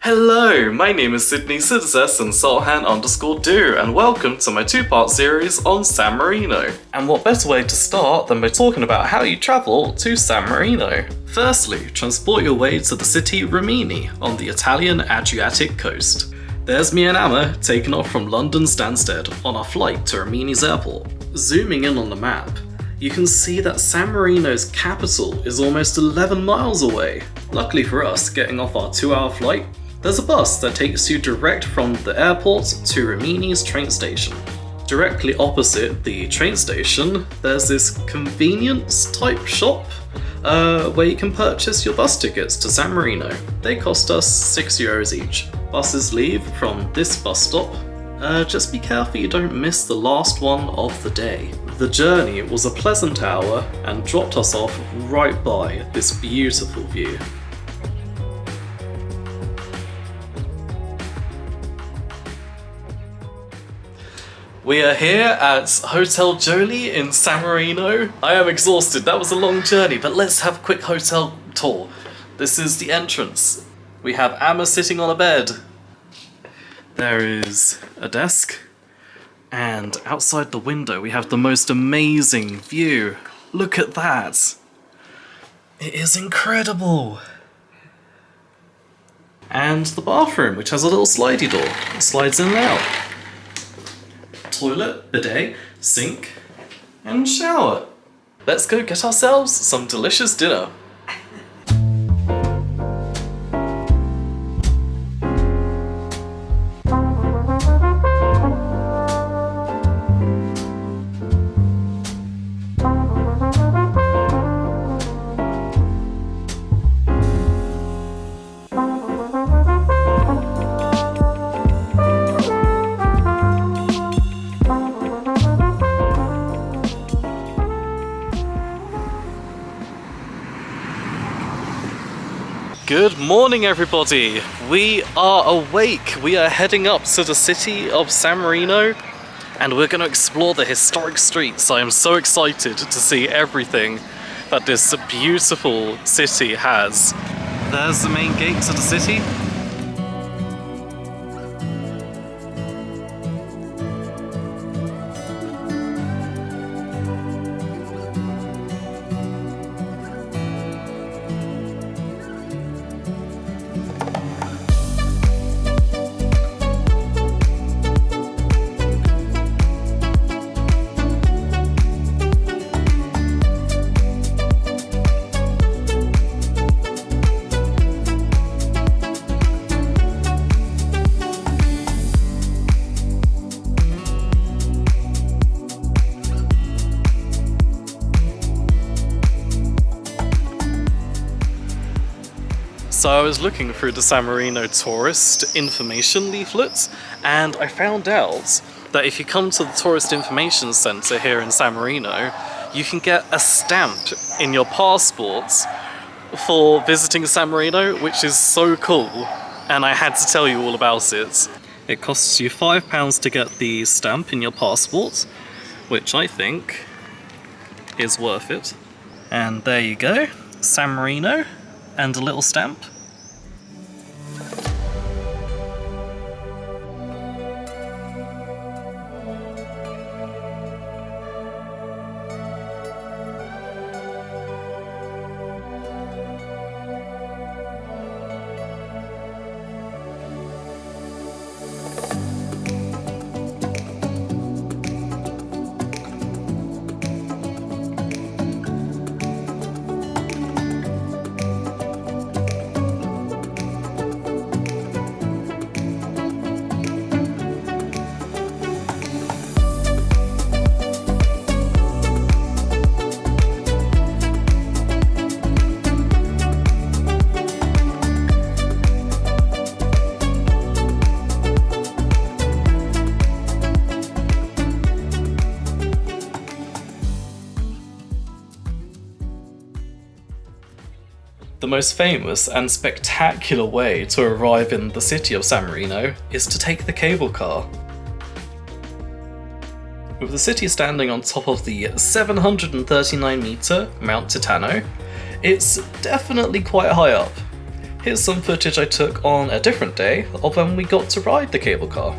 Hello, my name is Sydney Sidders and Solhan_do, and welcome to my two-part series on San Marino. And what better way to start than by talking about how you travel to San Marino. Firstly, transport your way to the city Rimini on the Italian Adriatic coast. There's me and Amma taking off from London Stansted on our flight to Rimini's airport. Zooming in on the map, you can see that San Marino's capital is almost 11 miles away. Luckily for us, getting off our 2-hour flight, there's a bus that takes you direct from the airport to Rimini's train station. Directly opposite the train station, there's this convenience type shop where you can purchase your bus tickets to San Marino. They cost us €6 each. Buses leave from this bus stop. Just be careful you don't miss the last one of the day. The journey was a pleasant hour and dropped us off right by this beautiful view. We are here at Hotel Joli in San Marino. I am exhausted, that was a long journey, but let's have a quick hotel tour. This is the entrance. We have Amma sitting on a bed. There is a desk. And outside the window we have the most amazing view. Look at that. It is incredible. And the bathroom, which has a little slidey door. It slides in and out. Toilet, bidet, sink, and shower. Let's go get ourselves some delicious dinner. Good morning, everybody! We are awake! We are heading up to the city of San Marino and we're going to explore the historic streets. I am so excited to see everything that this beautiful city has. There's the main gate to the city. So I was looking through the San Marino tourist information leaflet and I found out that if you come to the Tourist Information Centre here in San Marino, you can get a stamp in your passport for visiting San Marino, which is so cool, and I had to tell you all about it. It costs you £5 to get the stamp in your passport, which I think is worth it. And there you go, San Marino and a little stamp. The most famous and spectacular way to arrive in the city of San Marino is to take the cable car. With the city standing on top of the 739 metre Mt Titano, it's definitely quite high up. Here's some footage I took on a different day of when we got to ride the cable car.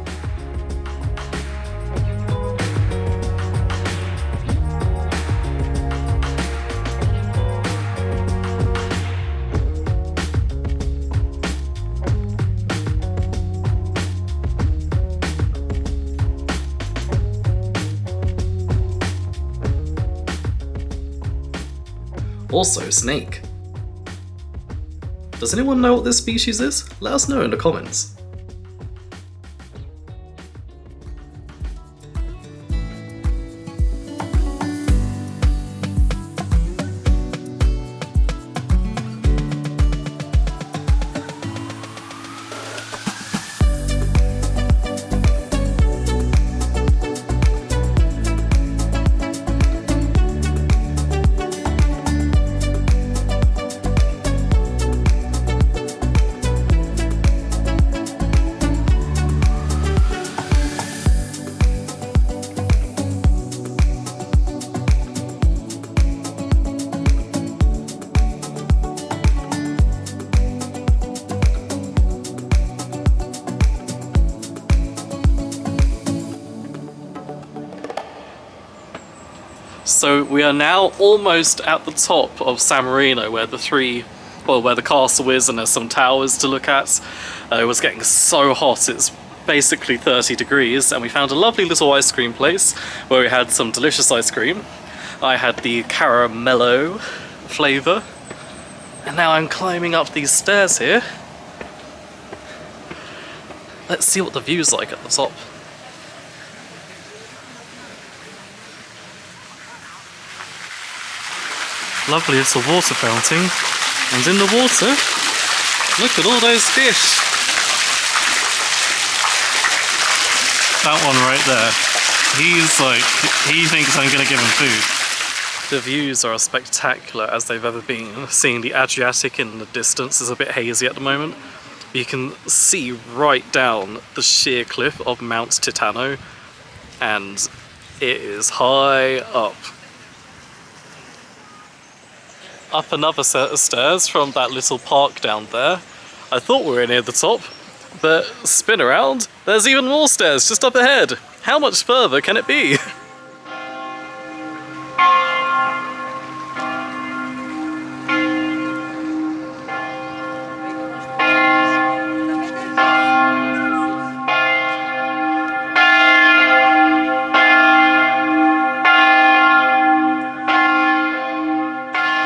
Also, snake. Does anyone know what this species is? Let us know in the comments. So we are now almost at the top of San Marino, where where the castle is, and there's some towers to look at. It was getting so hot, it's basically 30 degrees, and we found a lovely little ice cream place where we had some delicious ice cream. I had the caramello flavour, and now I'm climbing up these stairs here. Let's see what the view's like at the top. Lovely little water fountain, and in the water, look at all those fish. That one right there, he thinks I'm gonna give him food. The views are as spectacular as they've ever been. Seeing the Adriatic in the distance is a bit hazy at the moment. You can see right down the sheer cliff of Mt Titano, and it is high up. Up another set of stairs from that little park down there. I thought we were near the top, but spin around, there's even more stairs just up ahead. How much further can it be?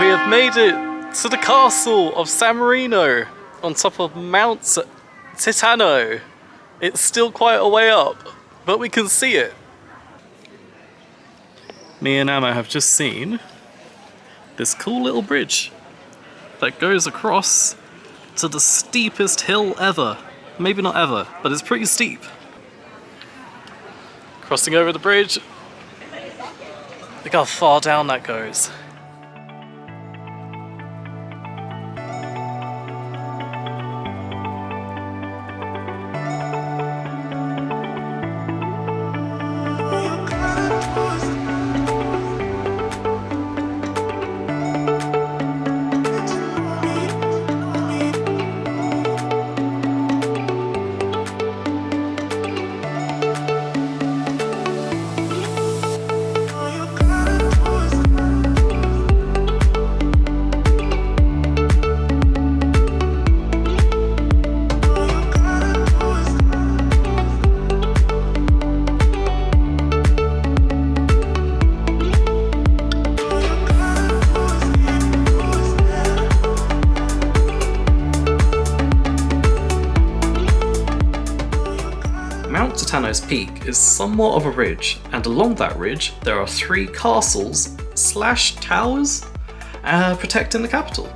We have made it to the castle of San Marino on top of Mt Titano. It's still quite a way up, but we can see it. Me and Emma have just seen this cool little bridge that goes across to the steepest hill ever. Maybe not ever, but it's pretty steep. Crossing over the bridge. Look how far down that goes. Mt Titano's peak is somewhat of a ridge, and along that ridge there are 3 castles / towers protecting the capital.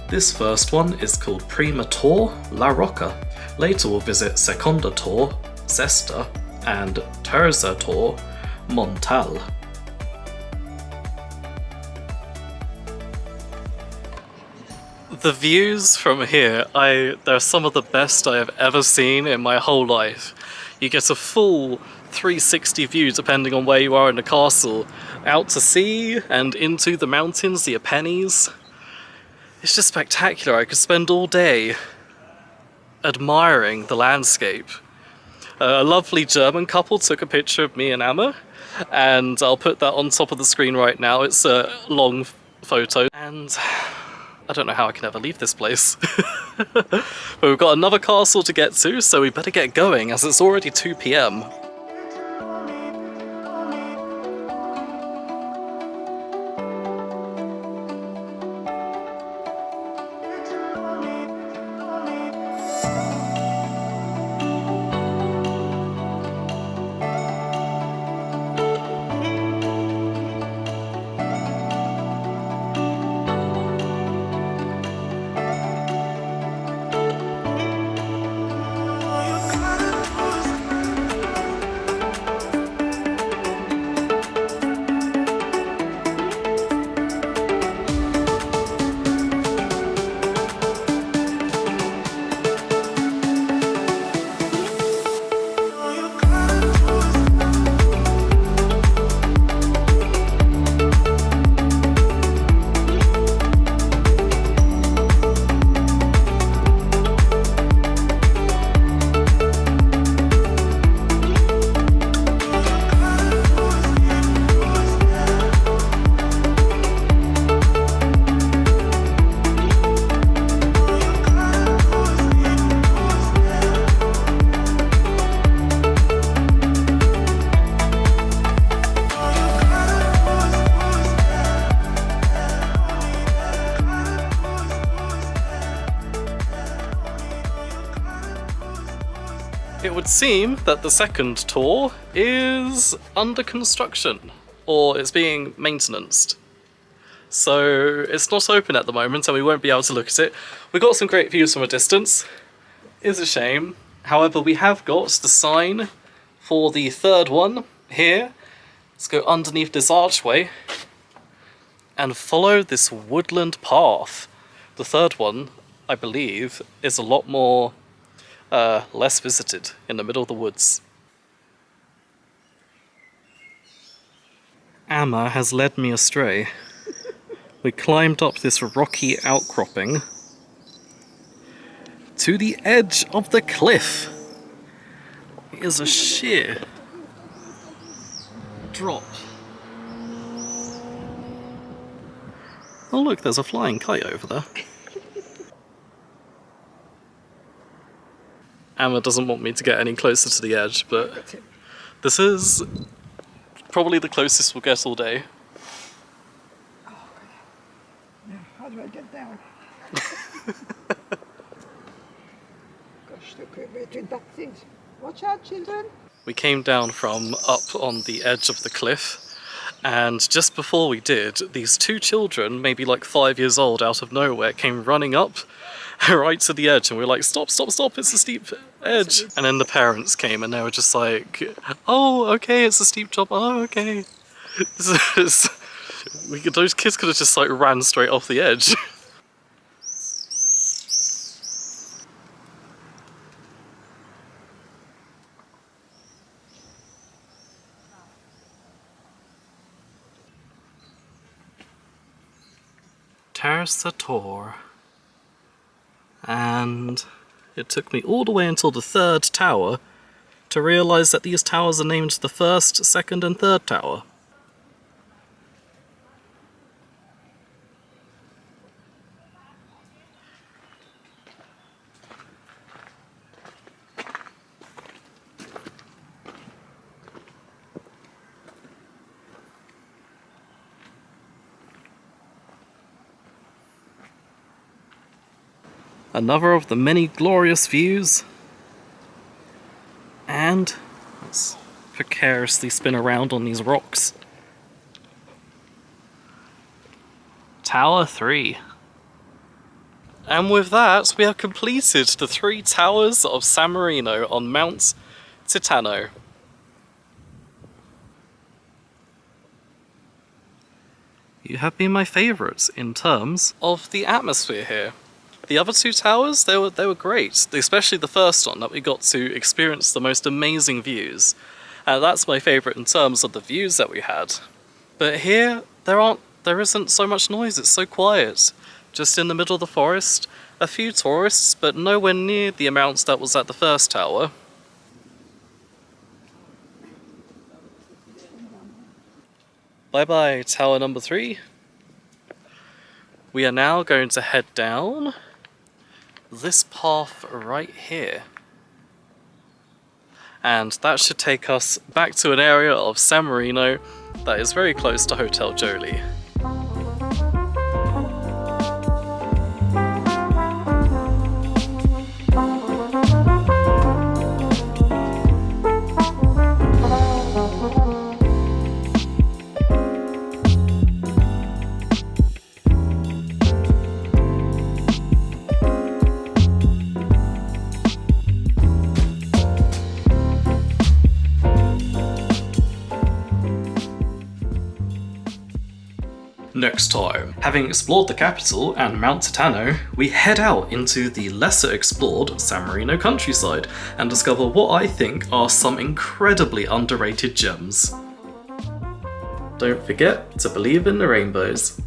This first one is called Prima Torre La Rocca. Later we'll visit Seconda Torre, Sesta, and Terza Torre, Montal. The views from here, they're some of the best I have ever seen in my whole life. You get a full 360 view depending on where you are in the castle, out to sea and into the mountains, the Apennines. It's just spectacular. I could spend all day admiring the landscape. A lovely German couple took a picture of me and Amma, and I'll put that on top of the screen right now. It's a long photo, and I don't know how I can ever leave this place. But we've got another castle to get to, so we better get going as it's already 2 PM. It would seem that the second tour is under construction, or it's being maintenanced. So it's not open at the moment and we won't be able to look at it. We got some great views from a distance. It's a shame. However, we have got the sign for the third one here. Let's go underneath this archway and follow this woodland path. The third one, I believe, is a lot more less visited, in the middle of the woods. Amma has led me astray. We climbed up this rocky outcropping to the edge of the cliff. It is a sheer drop. Oh look, there's a flying kite over there. Amma doesn't want me to get any closer to the edge, but this is probably the closest we'll get all day. Oh, now, how do I get down? Gosh, look between that things. Watch out, children. We came down from up on the edge of the cliff, and just before we did, these two children, maybe like 5 years old, out of nowhere, came running up right to the edge, and we were like, stop, stop, stop, it's a steep edge. And then the parents came and they were just like, oh, okay, it's a steep drop, oh, okay. Those kids could have just like ran straight off the edge. Terza Torre. And it took me all the way until the third tower to realise that these towers are named the first, second and third tower. Another of the many glorious views, and let's precariously spin around on these rocks. Tower 3. And with that, we have completed the 3 towers of San Marino on Mt Titano. You have been my favourites in terms of the atmosphere here. The other 2 towers, they were great, especially the first one that we got to experience the most amazing views. And that's my favourite in terms of the views that we had. But here, there isn't so much noise, it's so quiet. just in the middle of the forest. A few tourists, but nowhere near the amounts that was at the first tower. Bye bye, tower number 3. We are now going to head down this path right here. And that should take us back to an area of San Marino that is very close to Hotel Joli. Next time, having explored the capital and Mt Titano, we head out into the lesser explored San Marino countryside and discover what I think are some incredibly underrated gems. Don't forget to believe in the rainbows.